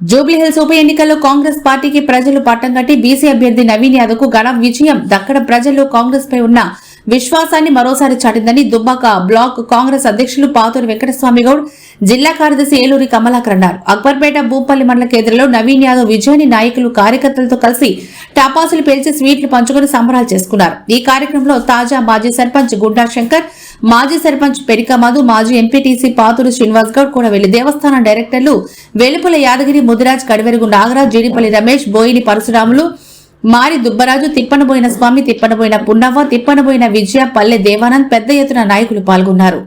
జూబ్లీహిల్స్ ఉప ఎన్నికల్లో కాంగ్రెస్ పార్టీకి ప్రజలు పట్టం కట్టి బీసీ అభ్యర్థి నవీన్ యాదవ్ కు ఘన విజయం దక్కడం ప్రజల్లో కాంగ్రెస్ పై ఉన్న విశ్వాసాన్ని మరోసారి చాటిందని దుబ్బాక బ్లాక్ కాంగ్రెస్ అధ్యక్షులు పాతూరు వెంకటస్వామి గౌడ్, జిల్లా కార్యదర్శి ఏలూరి కమలాకర్ అన్నారు. అక్బర్పేట భూపల్లి మండల కేంద్రంలో నవీన్ యాదవ్ విజయాన్ని నాయకులు కార్యకర్తలతో కలిసి టపాసులు పేల్చి స్వీట్లు పంచుకుని సంబరాలు చేసుకున్నారు. ఈ కార్యక్రమంలో తాజా మాజీ సర్పంచ్ గుడ్డా శంకర్, మాజీ సర్పంచ్ పెరిక మధు, మాజీ ఎంపీటీసీ పాతూరు శ్రీనివాస్ గౌడ్ కూడా వెళ్లి దేవస్థానం డైరెక్టర్లు వెలుపుల యాదగిరి, ముదిరాజ్, కడివెరుగు నాగరాజ్, జీడిపల్లి రమేష్, బోయిని పరశురాములు, మారి దుబ్బరాజు, తిప్పనబోయిన స్వామి, తిప్పనబోయిన పున్నవ్వ, తిప్పనబోయిన విజయ, పల్లె దేవానంద్ పెద్ద ఎత్తున నాయకులు పాల్గొన్నారు.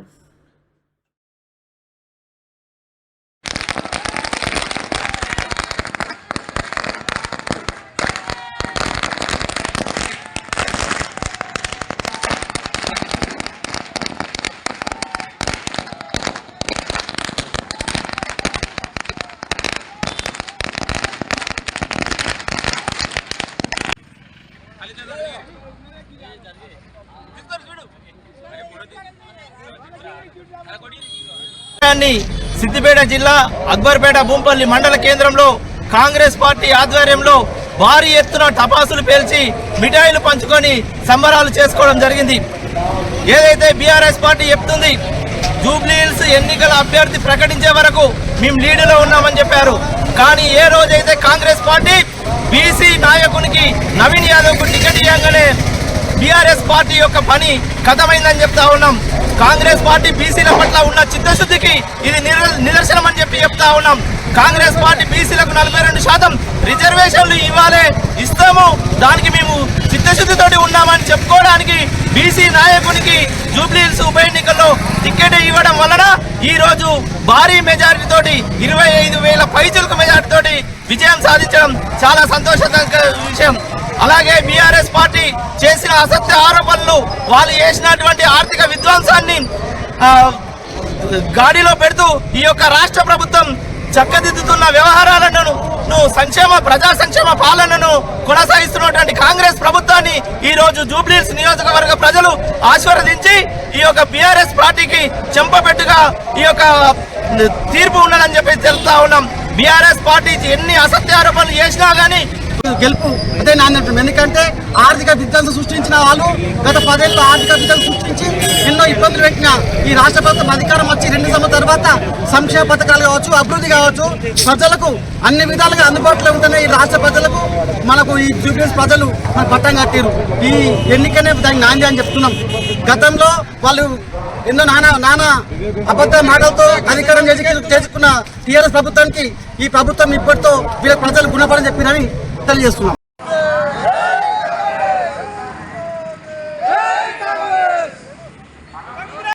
సిద్దిపేట జిల్లా అక్బర్పేట భూంపల్లి మండల కేంద్రంలో కాంగ్రెస్ పార్టీ ఆధ్వర్యంలో భారీ ఎత్తున టపాసులు పేల్చి మిఠాయిలు పంచుకొని సంబరాలు చేసుకోవడం జరిగింది. ఏదైతే బీఆర్ఎస్ పార్టీ చెప్తుంది జూబ్లీహిల్స్ ఎన్నికల అభ్యర్థి ప్రకటించే వరకు మేము లీడులో ఉన్నామని చెప్పారు. కానీ ఏ రోజైతే కాంగ్రెస్ పార్టీ బీసీ నాయకునికి నవీన్ యాదవ్ కు టికెట్ ఇవ్వగానే బీఆర్ఎస్ పార్టీ యొక్క పని కథమైందని చెప్తా ఉన్నాం. కాంగ్రెస్ పార్టీ బీసీల పట్ల ఉన్న చిత్తశుద్ధికి ఇది నిదర్శనం అని చెప్తా ఉన్నాం. కాంగ్రెస్ పార్టీ బీసీలకు 42% రిజర్వేషన్లు ఇస్తాము, దానికి మేము చిత్తశుద్ధితోటి ఉన్నామని చెప్పుకోవడానికి బీసీ నాయకునికి జూబ్లీహిల్స్ ఉప ఎన్నికల్లో టికెట్ ఇవ్వడం వలన ఈ రోజు భారీ మెజారిటీ తోటి 25,000 పైచులకు మెజారిటీ తోటి విజయం సాధించడం చాలా సంతోషకర విషయం. అలాగే బీఆర్ఎస్ పార్టీ చేసిన అసత్య ఆరోపణలు, వాళ్ళు చేసినటువంటి ఆర్థిక విధ్వంసాన్ని గాడిలో పెడుతూ ఈ యొక్క రాష్ట్ర ప్రభుత్వం చక్కదిద్దుతున్న వ్యవహారాలను ప్రజా సంక్షేమ పాలనను కొనసాగిస్తున్నటువంటి కాంగ్రెస్ ప్రభుత్వాన్ని ఈ రోజు జూబ్లీహిల్స్ నియోజకవర్గ ప్రజలు ఆశీర్వదించి ఈ యొక్క బీఆర్ఎస్ పార్టీకి చెంపపెట్టుగా ఈ యొక్క తీర్పు ఉన్నదని చెప్పి తెలుస్తా ఉన్నాం. బీఆర్ఎస్ పార్టీ ఎన్ని అసత్య ఆరోపణలు చేసినా గానీ గెలుపు అదే నాన్నట్టు. ఎందుకంటే ఆర్థిక విధ్వంసం సృష్టించిన వాళ్ళు గత 10 ఏళ్ళు ఆర్థిక విధ్వంసం సృష్టించి ఎన్నో ఇబ్బందులు పెట్టిన ఈ రాష్ట్ర ప్రభుత్వం అధికారం వచ్చి 2 సంవత్సరాల తర్వాత సంక్షేమ పథకాలు కావచ్చు, అభివృద్ధి కావచ్చు, ప్రజలకు అన్ని విధాలుగా అందుబాటులో ఉంటున్న ఈ రాష్ట్ర ప్రజలకు మనకు ఈ జూబ్లీహిల్స్ ప్రజలు మన పట్టం కట్టారు. ఈ ఎన్నికనే దానికి నాంది అని చెప్తున్నాం. గతంలో వాళ్ళు ఎన్నో నానా అబద్ధ మాటలతో అధికారం చేసుకున్న టీఆర్ఎస్ ప్రభుత్వానికి ఈ ప్రభుత్వం ఇప్పటితో వీళ్ళ ప్రజలు గుణపడని చెప్పినని తెలియజేస్తున్నాం.